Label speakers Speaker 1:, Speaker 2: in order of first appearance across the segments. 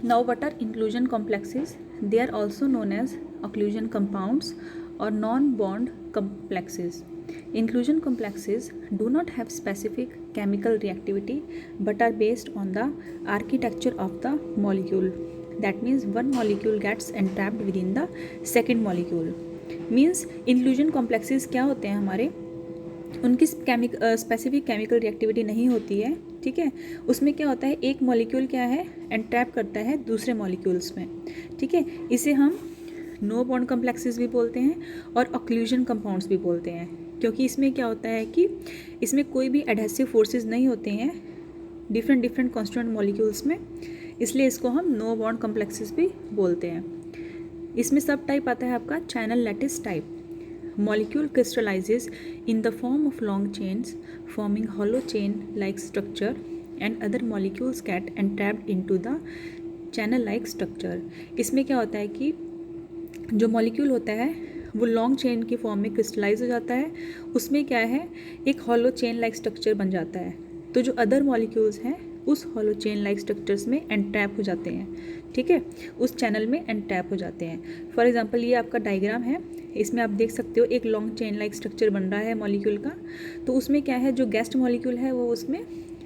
Speaker 1: Now what are inclusion complexes? They are also known as occlusion compounds or non-bond complexes. Inclusion complexes do not have specific chemical reactivity but are based on the architecture of the molecule. That means one molecule gets entrapped within the second molecule. Means inclusion complexes क्या होते हैं हमारे, उनकी specific chemical reactivity नहीं होती है, ठीक है. उसमें क्या होता है, एक मॉलिक्यूल क्या है, एंट्रैप करता है दूसरे मॉलिक्यूल्स में, ठीक है. इसे हम नो बॉन्ड कम्प्लेक्सेस भी बोलते हैं और ऑक्लूजन कंपाउंड्स भी बोलते हैं, क्योंकि इसमें क्या होता है कि इसमें कोई भी एडहेसिव फोर्सेस नहीं होते हैं डिफरेंट कॉन्स्टिट्यूएंट मॉलिक्यूल्स में, इसलिए इसको हम नो बॉन्ड कम्प्लेक्सेस भी बोलते हैं. इसमें सब टाइप आता है आपका channel lattice type. Molecule crystallizes in the form of long chains forming hollow chain like structure and other molecules get entrapped into the channel like structure. इसमें क्या होता है कि जो मॉलिक्यूल होता है वो लॉन्ग चेन की फॉर्म में क्रिस्टलाइज हो जाता है, उसमें क्या है एक हॉलो चेन लाइक स्ट्रक्चर बन जाता है. तो जो अदर मॉलिक्यूल्स हैं उस हॉलो चेन लाइक स्ट्रक्चर्स में एंट्रैप हो जाते हैं, ठीक है, उस चैनल में एंट्रैप हो जाते हैं. फॉर एग्जांपल ये आपका डायग्राम है, इसमें आप देख सकते हो एक लॉन्ग चेन लाइक स्ट्रक्चर बन रहा है मॉलिक्यूल का. तो उसमें क्या है, जो गेस्ट मॉलिक्यूल है वो उसमें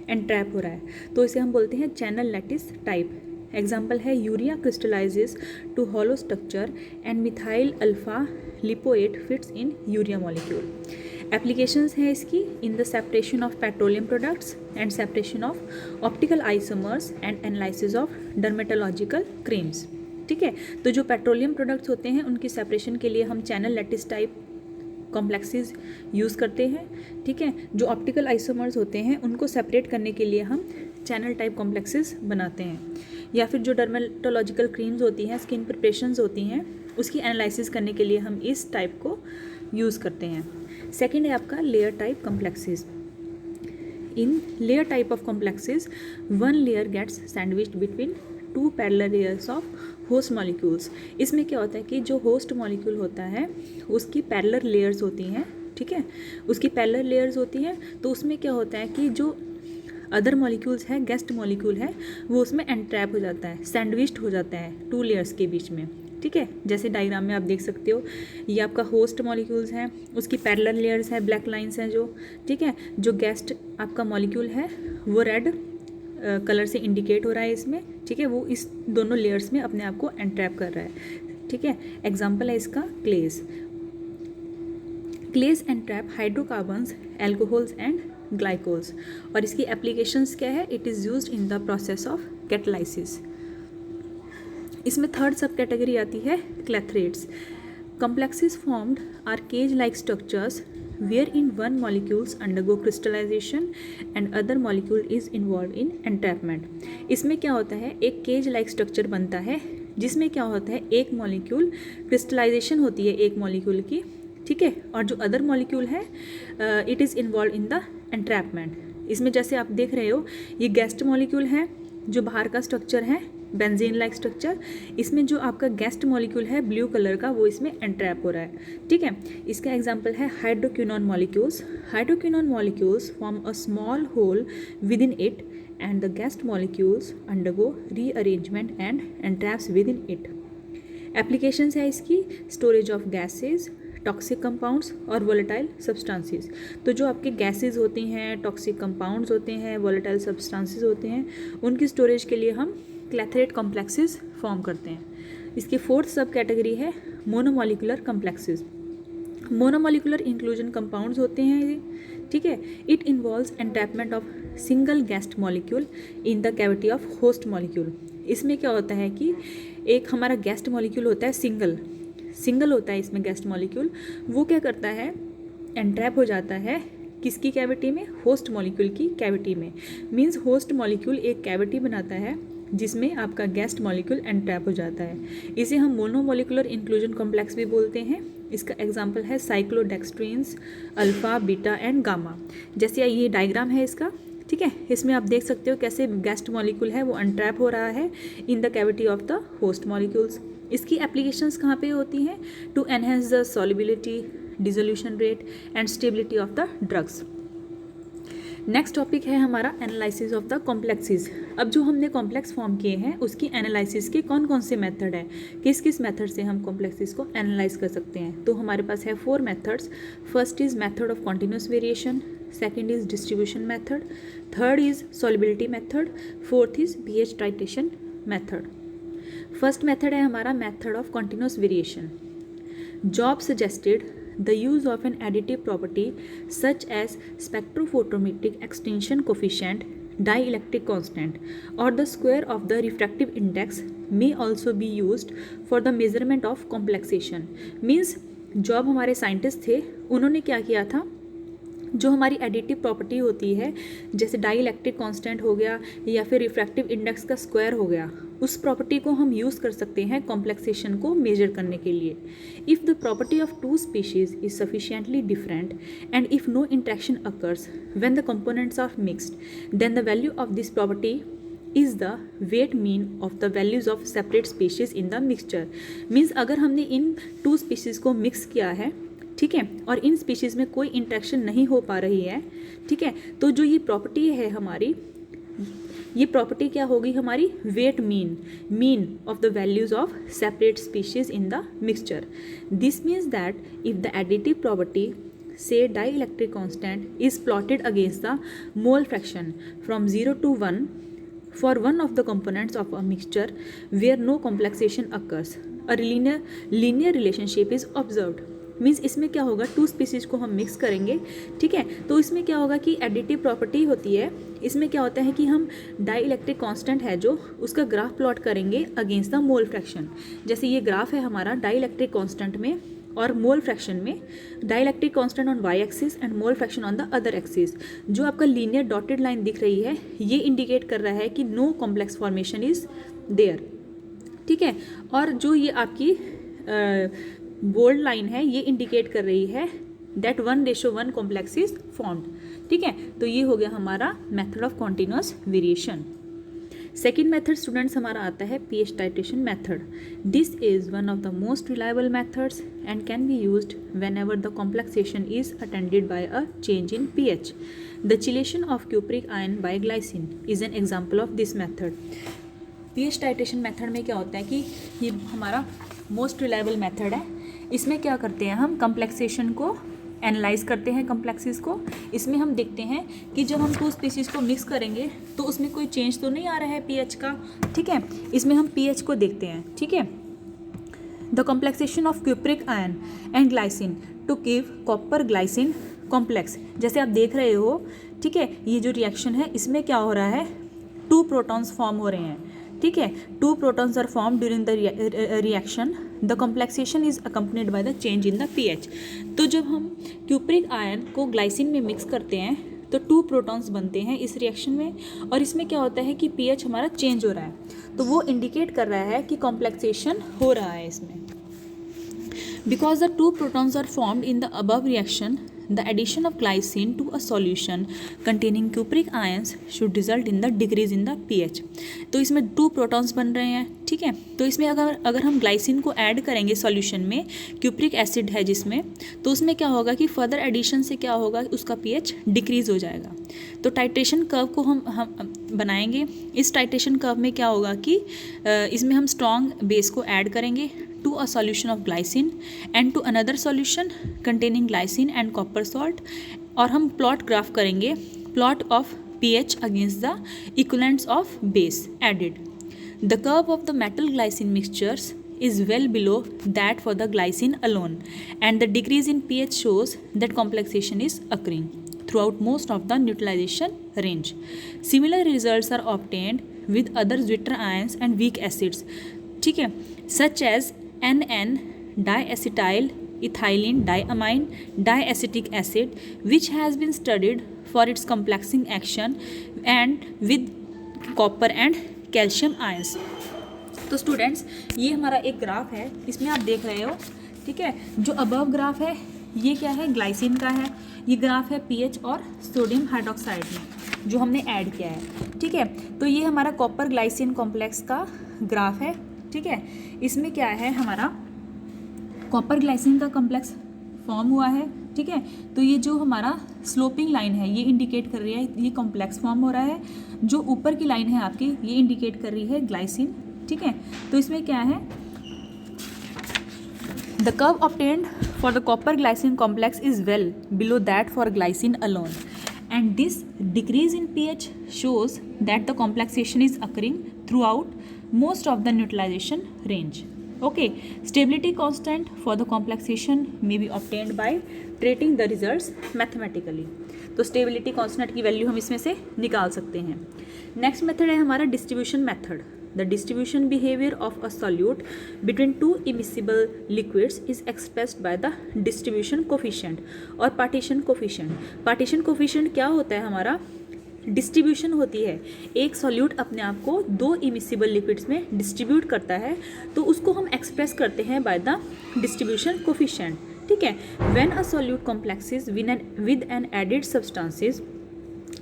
Speaker 1: एंट्रैप हो रहा है, तो इसे हम बोलते हैं चैनल लैटिस टाइप. एग्जाम्पल है urea crystallises to hollow structure and methyl alpha lipoate fits in urea molecule. Applications हैं इसकी in the separation of petroleum products and separation of optical isomers and analysis of dermatological creams, ठीक है. तो जो petroleum products होते हैं उनकी separation के लिए हम channel lattice type complexes use करते हैं, ठीक है. जो ऑप्टिकल आइसोमर्स होते हैं उनको सेपरेट करने के लिए हम चैनल टाइप कॉम्प्लेक्सेस बनाते हैं, या फिर जो डर्मेटोलॉजिकल क्रीम्स होती हैं, स्किन प्रिपरेशंस होती हैं, उसकी एनालिसिस करने के लिए हम इस टाइप को यूज़ करते हैं. सेकेंड है आपका layer type complexes. In layer type of complexes one layer gets sandwiched between two parallel layers of host molecules. इसमें क्या होता है कि जो होस्ट मॉलिक्यूल होता है उसकी पैरेलल लेयर्स होती हैं, ठीक है, उसकी पैरेलल लेयर्स होती हैं. तो उसमें क्या होता है कि जो अदर मॉलिक्यूल्स है, गेस्ट मॉलिक्यूल है, वो उसमें एंट्रैप हो जाता है, सैंडविच्ड हो जाता है टू लेयर्स के बीच में, ठीक है. जैसे डायग्राम में आप देख सकते हो, ये आपका होस्ट मॉलिक्यूल्स हैं, उसकी पैरेलल लेयर्स है, ब्लैक लाइंस हैं जो, ठीक है. जो गेस्ट आपका मॉलिक्यूल है वो रेड कलर से इंडिकेट हो रहा है इसमें, ठीक है, वो इस दोनों लेयर्स में अपने आप को एंट्रैप कर रहा है, ठीक है. एग्जाम्पल है इसका clays. Clays entrap hydrocarbons, alcohols and glycols. और इसकी एप्लीकेशंस क्या है, it is used in the process of catalysis. इसमें थर्ड सब कैटेगरी आती है क्लैथरेट्स. Complexes formed are cage-like structures wherein one molecules undergo crystallization and other molecule is involved in entrapment. इसमें क्या होता है, एक cage-like structure बनता है जिसमें क्या होता है, एक मॉलिक्यूल क्रिस्टलाइजेशन होती है एक मॉलिक्यूल की, ठीक है, और जो अदर मॉलिक्यूल है it is involve in the entrapment. इसमें जैसे आप देख रहे हो ये गेस्ट मॉलिक्यूल है, जो बाहर का स्ट्रक्चर है बेंजीन लाइक स्ट्रक्चर, इसमें जो आपका गेस्ट मॉलिक्यूल है ब्लू कलर का वो इसमें एंट्रैप हो रहा है, ठीक है. इसका एग्जांपल है hydroquinone molecules. Hydroquinone molecules form a small hole within it and the guest molecules undergo rearrangement and entraps within it. Applications है इसकी storage of gases, toxic compounds और वोलेटाइल सब्सटेंसेस. तो जो आपके gases होती हैं, toxic compounds होते हैं, वोलेटाइल सब्सटेंसेस होते हैं, उनकी स्टोरेज के लिए हम क्लैथरेट कॉम्प्लेक्सेस फॉर्म करते हैं. इसकी फोर्थ सब कैटेगरी है मोनोमॉलिकुलर कॉम्प्लेक्सेस. मोनोमॉलिकुलर इंक्लूजन कंपाउंड्स होते हैं ये, ठीक है. It involves entrapment of single guest molecule in the cavity of host molecule. इसमें क्या होता है कि एक हमारा गेस्ट मॉलिक्यूल होता है, सिंगल होता है इसमें गेस्ट मॉलिक्यूल, वो क्या करता है, एंट्रैप हो जाता है किसकी कैविटी में, होस्ट मॉलिक्यूल की कैविटी में. मींस होस्ट मॉलिक्यूल एक कैविटी बनाता है जिसमें आपका गेस्ट मॉलिक्यूल एंट्रैप हो जाता है. इसे हम मोनोमॉलिकुलर इंक्लूजन कॉम्प्लेक्स भी बोलते हैं. इसका एग्जांपल है साइक्लोडेक्स्ट्रीन्स, अल्फा, बीटा एंड गामा. जैसे ये डायग्राम है इसका, ठीक है. इसमें आप देख सकते हो कैसे गेस्ट मॉलिक्यूल है वो एंट्रैप हो रहा है in the cavity of the host molecules. इसकी एप्लीकेशंस कहाँ पे होती हैं, to enhance the solubility, dissolution rate and stability of the drugs. Next topic है हमारा एनालिसिस ऑफ द कॉम्प्लेक्सेस। अब जो हमने कॉम्प्लेक्स फॉर्म किए हैं उसकी एनालिसिस के कौन कौन से मेथड है, किस किस मेथड से हम कॉम्प्लेक्सेस को एनालाइज कर सकते हैं। तो हमारे पास है 4 methods. First is method of continuous variation, second is distribution method, third is solubility method, fourth is pH titration method. First method है हमारा method of continuous variation. Job suggested the use of an additive property such as spectrophotometric extinction coefficient, dielectric constant, or the square of the refractive index may also be used for the measurement of complexation. Means job हमारे scientist थे उन्होंने क्या किया था, जो हमारी additive property होती है जैसे डाइलेक्ट्रिक कांस्टेंट हो गया या फिर रिफ्रैक्टिव इंडेक्स का स्क्वायर हो गया, उस प्रॉपर्टी को हम यूज़ कर सकते हैं कॉम्प्लेक्सेशन को मेजर करने के लिए। If the property of two species is sufficiently different and if no interaction occurs when the components are mixed then the value of this property is the weight mean of the values of separate species in the mixture. Means अगर हमने इन two species को mix किया है, ठीक है, और इन species में कोई इंटरेक्शन नहीं हो पा रही है, ठीक है, तो जो ये प्रॉपर्टी है हमारी, ये प्रॉपर्टी क्या होगी हमारी, weight mean of the values of separate species in the mixture. This means that if the additive property say dielectric constant is plotted against the mole fraction from 0 to 1 for one of the components of a mixture where no complexation occurs, a linear relationship is observed। Means इसमें क्या होगा, to species को हम mix करेंगे, ठीक है, तो इसमें क्या होगा कि एडिटिव प्रॉपर्टी होती है, इसमें क्या होता है कि हम डाइलेक्ट्रिक कांस्टेंट है जो उसका ग्राफ प्लॉट करेंगे अगेंस्ट द मोल फ्रैक्शन। जैसे ये ग्राफ है हमारा डाइलेक्ट्रिक कांस्टेंट में और मोल फ्रैक्शन में, dielectric constant on Y axis and mole fraction on the other axis. जो आपका लीनियर डॉटेड लाइन दिख रही है ये इंडिकेट कर रहा है कि no complex formation is there, ठीक है, और जो ये आपकी बोल्ड लाइन है ये इंडिकेट कर रही है दैट 1:1 कॉम्प्लेक्स इज फॉर्म्ड, ठीक है। तो ये हो गया हमारा method of continuous variation. Second method students हमारा आता है pH titration method. This is one of the most reliable methods and can be used whenever the complexation is attended by a change in pH। The chelation of cupric ion bye glycine is an example of this method. pH titration method में क्या होता है कि ये हमारा most reliable method है। इसमें क्या करते हैं, हम कॉम्प्लेक्सेशन को एनालाइज करते हैं कॉम्प्लेक्सेस को। इसमें हम देखते हैं कि जब हम टू स्पीशीज़ को मिक्स करेंगे तो उसमें कोई चेंज तो नहीं आ रहा है pH का, ठीक है, इसमें हम pH को देखते हैं, ठीक है। The complexation of cupric ion and glycine to give copper glycine complex. जैसे आप देख रहे हो, ठीक है, ये जो रिएक्शन है इसमें क्या हो रहा है, 2 प्रोटॉन्स फॉर्म हो रहे हैं, ठीक है, 2 protons are form during the reaction. The complexation is accompanied by the change in the pH। तो जब हम क्यूप्रिक आयन को ग्लाइसिन में मिक्स करते हैं तो 2 प्रोटॉन्स बनते हैं इस रिएक्शन में, और इसमें क्या होता है कि pH हमारा चेंज हो रहा है, तो वो इंडिकेट कर रहा है कि कॉम्प्लेक्सेशन हो रहा है इसमें। Because the 2 protons are formed in the above reaction, the addition of glycine to a solution containing cupric ions should result in the decrease in the pH। तो इसमें 2 प्रोटॉन्स बन रहे हैं, ठीक है, तो इसमें अगर हम ग्लाइसिन को ऐड करेंगे सॉल्यूशन में, क्यूप्रिक एसिड है जिसमें, तो उसमें क्या होगा कि फर्दर एडिशन से क्या होगा, उसका pH डिक्रीज हो जाएगा। तो टाइट्रेशन कर्व को हम बनाएंगे। इस टाइट्रेशन कर्व में क्या होगा कि इसमें हम स्ट्रॉन्ग बेस को ऐड करेंगे to a solution of glycine and to another solution containing glycine and copper salt, और हम plot graph करेंगे, plot of pH against the equivalents of base added। The curve of the metal glycine mixtures is well below that for the glycine alone, and the decrease in pH shows that complexation is occurring throughout most of the neutralization range। Similar results are obtained with other zwitter ions and weak acids, ठीक है, such as NN diacetyl ethylene diamine diacetic acid, which has been studied for its complexing action and with copper and calcium ions। तो students ये हमारा एक graph है, इसमें आप देख रहे हो, ठीक है, जो अबव ग्राफ है ये क्या है, ग्लाइसिन का है, ये ग्राफ है pH और सोडियम हाइड्रोक्साइड में जो हमने ऐड किया है, ठीक है। तो ये हमारा कॉपर ग्लाइसिन कॉम्प्लेक्स का ग्राफ है, ठीक है। इसमें क्या है, हमारा कॉपर ग्लाइसिन का कॉम्प्लेक्स फॉर्म हुआ है, ठीक है। तो ये जो हमारा स्लोपिंग लाइन है ये इंडिकेट कर रही है ये कॉम्प्लेक्स फॉर्म हो रहा है, जो ऊपर की लाइन है आपकी ये इंडिकेट कर रही है ग्लाइसिन, ठीक है। तो इसमें क्या है, the curve obtained for the copper glycine complex is well below that for glycine alone, and this decrease in pH shows that the complexation is occurring throughout most of the neutralization range. Okay, stability constant for the complexation may be obtained by treating the results mathematically. तो stability constant की value हम इसमें से निकाल सकते हैं। Next method है हमारा distribution method. The distribution behavior of a solute between two immiscible liquids is expressed by the distribution coefficient और partition coefficient. Partition coefficient क्या होता है हमारा, डिस्ट्रीब्यूशन होती है, एक सॉल्यूट अपने आप को दो इमिसिबल लिक्विड्स में डिस्ट्रीब्यूट करता है, तो उसको हम एक्सप्रेस करते हैं बाय द डिस्ट्रीब्यूशन कोफिशिएंट, ठीक है। When a solute complexes with an added substances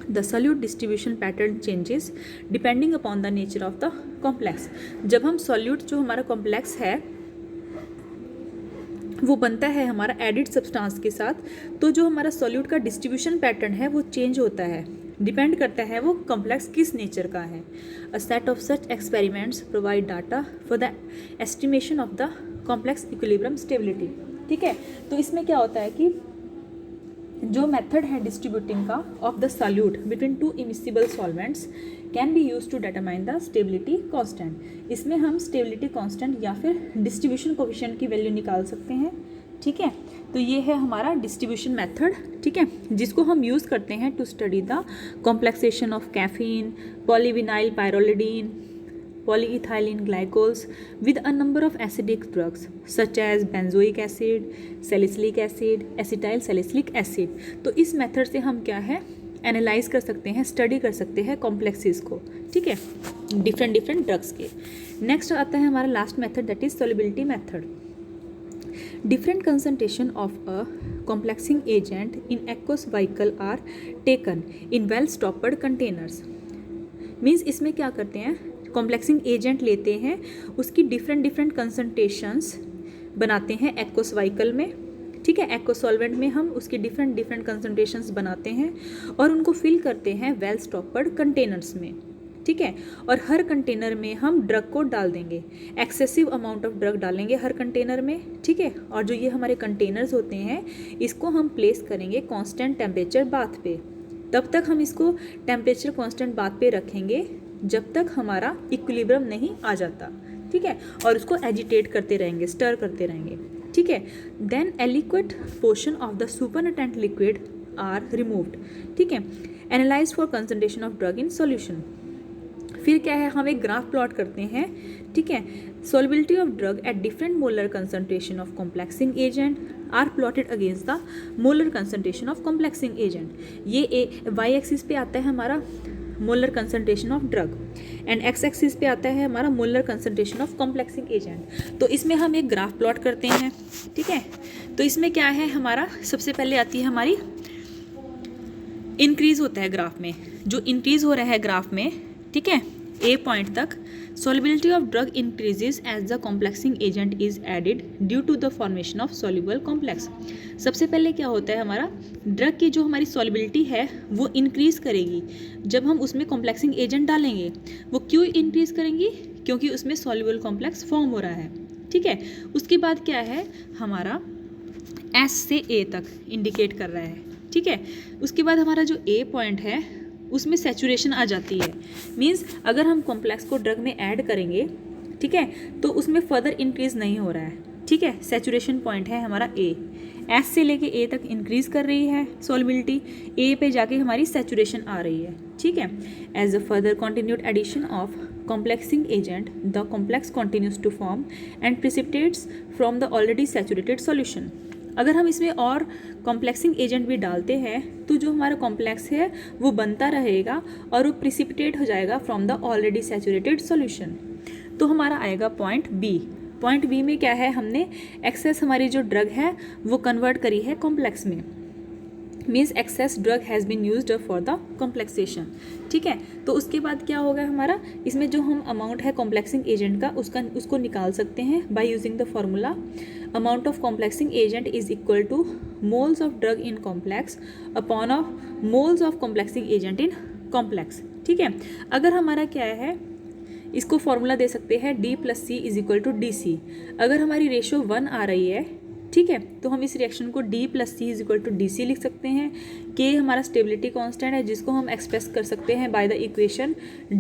Speaker 1: the solute distribution pattern changes depending upon the nature of the complex. जब हम solute जो हमारा complex है वो बनता है हमारा एडिड सब्सटेंस के साथ, तो जो हमारा सॉल्यूट का डिस्ट्रीब्यूशन पैटर्न है वो चेंज होता है, डिपेंड करता है वो कॉम्प्लेक्स किस नेचर का है। A set of such experiments provide data for the estimation of the complex equilibrium stability, ठीक है। तो इसमें क्या होता है कि जो मेथड है डिस्ट्रीब्यूटिंग का of the solute between two immiscible solvents can be use to determine the stability constant. इसमें हम स्टेबिलिटी कांस्टेंट या फिर डिस्ट्रीब्यूशन कोएफिशिएंट की वैल्यू निकाल सकते हैं, ठीक है। तो ये है हमारा डिस्ट्रीब्यूशन मेथड, ठीक है, जिसको हम यूज़ करते हैं to study the complexation of caffeine, polyvinyl pyrrolidine, polyethylene glycols with a number of acidic drugs such as benzoic acid, salicylic acid, acetyl salicylic acid. तो इस मेथड से हम क्या है एनालाइज कर सकते हैं, स्टडी कर सकते हैं कॉम्प्लेक्सेस को, ठीक है, डिफरेंट ड्रग्स के। नेक्स्ट आता है हमारा last method that is solubility method. Different concentration of a complexing agent in aqueous vehicle are taken in well stopped containers. Means इसमें क्या करते हैं, कॉम्प्लेक्सिंग एजेंट लेते हैं, उसकी डिफरेंट कंसनट्रेशंस बनाते हैं एक्वस व्हीकल में, ठीक है। एक्वस सॉल्वेंट में हम उसकी डिफरेंट कंसनट्रेशंस बनाते हैं और उनको फिल करते हैं वेल स्टॉपर्ड कंटेनर्स में, ठीक है। और हर कंटेनर में हम ड्रग को डाल देंगे, एक्सेसिव अमाउंट ऑफ ड्रग डालेंगे हर कंटेनर में, ठीक है। और जो ये हमारे कंटेनर्स होते हैं इसको हम प्लेस करेंगे कांस्टेंट टेम्परेचर बाथ पे। तब तक हम इसको टेम्परेचर कांस्टेंट बाथ पे रखेंगे जब तक हमारा इक्विलिब्रियम नहीं आ जाता, ठीक है। और उसको एजिटेट करते रहेंगे, स्टर करते रहेंगे, ठीक है। Then a liquid portion of the supernatant liquid are removed, ठीक है, analyse for concentration of drug in solution. फिर क्या है, हम एक ग्राफ प्लॉट करते हैं, ठीक है। Solubility of drug at different molar concentration of complexing agent are plotted against the molar concentration of complexing agent. ये वाई एक्सिस पे आता है हमारा molar concentration of drug and X axis पे आता है हमारा molar concentration of complexing agent. तो इसमें हम एक ग्राफ प्लॉट करते हैं, ठीक है। तो इसमें क्या है हमारा, सबसे पहले आती है हमारी इंक्रीज होता है ग्राफ में, जो इंक्रीज हो रहा है ग्राफ में, ठीक है, ए पॉइंट तक solubility of drug increases as the complexing agent is added due to the formation of soluble complex. सबसे पहले क्या होता है हमारा, ड्रग की जो हमारी solubility है वो इंक्रीज़ करेगी जब हम उसमें कॉम्प्लेक्सिंग एजेंट डालेंगे। वो क्यों इंक्रीज़ करेंगी, क्योंकि उसमें soluble complex फॉर्म हो रहा है, ठीक है। उसके बाद क्या है हमारा S से A तक इंडिकेट कर रहा है, ठीक है। उसके बाद हमारा जो A पॉइंट है उसमें सैचुरेशन आ जाती है, मींस अगर हम कॉम्प्लेक्स को ड्रग में ऐड करेंगे, ठीक है, तो उसमें फर्दर इंक्रीज नहीं हो रहा है, ठीक है। सैचुरेशन पॉइंट है हमारा ए, एस से लेके ए तक इंक्रीज कर रही है सॉल्युबिलिटी, ए पे जाके हमारी सैचुरेशन आ रही है, ठीक है। As a further continued addition of complexing agent the complex continues to form and precipitates from the already saturated solution. अगर हम इसमें और कॉम्प्लेक्सिंग एजेंट भी डालते हैं तो जो हमारा कॉम्प्लेक्स है वो बनता रहेगा और वो प्रिसिपिटेट हो जाएगा from the already saturated solution. तो हमारा आएगा पॉइंट बी। पॉइंट बी में क्या है, हमने एक्सेस हमारी जो ड्रग है वो कन्वर्ट करी है कॉम्प्लेक्स में, means excess drug has been used for the complexation, ठीक है। तो उसके बाद क्या होगा हमारा, इसमें जो हम अमाउंट है कॉम्प्लेक्सिंग एजेंट का उसको निकाल सकते हैं by using the formula amount of complexing agent is equal to moles of drug in complex upon of moles of complexing agent in complex. ठीक है, अगर हमारा क्या है, इसको फॉर्मूला दे सकते हैं D + C is equal to DC. अगर हमारी रेशियो 1 आ रही है, ठीक है, तो हम इस रिएक्शन को D + C is equal to DC लिख सकते हैं. K हमारा स्टेबिलिटी कांस्टेंट है जिसको हम एक्सप्रेस कर सकते हैं by the equation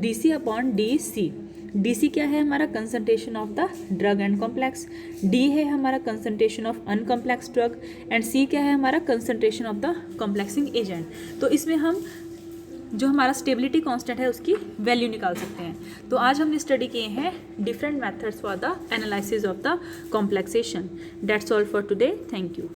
Speaker 1: DC upon DC. DC क्या है हमारा, concentration of the drug and complex. D है हमारा concentration of uncomplex drug and C क्या है हमारा concentration of the complexing agent. तो इसमें हम जो हमारा स्टेबिलिटी कांस्टेंट है उसकी वैल्यू निकाल सकते हैं. तो आज हमने स्टडी किए हैं different methods for the analysis of the complexation. That's all for today. Thank you.